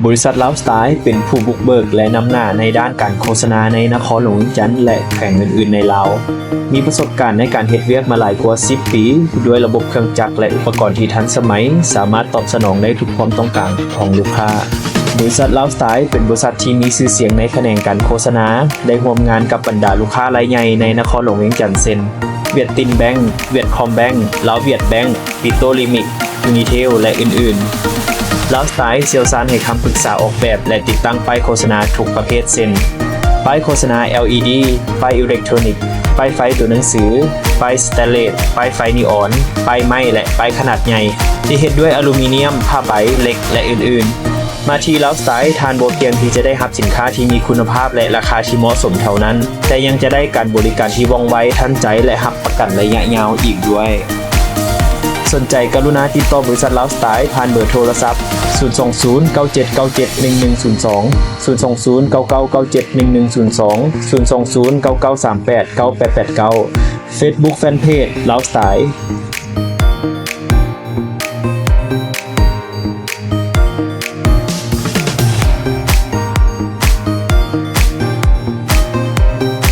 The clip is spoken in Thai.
บริษัทลาวสไตล์เป็นผู้บุกเบิกและนำหน้าในด้านการโฆษณาในนครหลวงเวียงจันทน์และแขวงอื่นๆในลาวมีประสบการณ์ในการเฮ็ดเวียกมาหลายกว่า10ปีด้วยระบบเครื่องจักรและอุปกรณ์ที่ทันสมัยสามารถตอบสนองได้ทุกความต้องการของลูกค้าบริษัทลาวสไตล์เป็นบริษัทที่มีชื่อเสียงในแขนงการโฆษณาได้ร่วมงานกับบรรดาลูกค้ารายใหญ่ในนครหลวงเวียงจันทน์เช่นเวียดตินแบงก์เวียดคอมแบงก์ลาวเวียดแบงก์ปิโตรลิมิกยูนิเทลและอื่นๆลาวสไตล์เชี่ยวชาญให้คำปรึกษาออกแบบและติดตั้งป้ายโฆษณาทุกประเภทเช่นป้ายโฆษณา LED ป้ายอิเล็กทรอนิกส์ป้ายไฟตัวหนังสือป้ายสแตนเลสป้ายไฟนีออนป้ายไม้และป้ายขนาดใหญ่ที่เฮ็ดด้วยอลูมิเนียมผ้าใบเหล็กและอื่นๆมาที่ลาวสไตล์ทานบ่เพียงที่จะได้รับสินค้าที่มีคุณภาพและราคาที่เหมาะสมเท่านั้นแต่ยังจะได้การบริการที่ว่องไวทันใจและรับประกันระยะยาวอีกด้วยสนใจกรุณาติดต่อบริษัทลาวสไตล์ผ่านเบอร์โทรศัพท์020 9797 1102 020 9997 1102 020 9938 9889 Facebook Fanpage ลาวสไตล์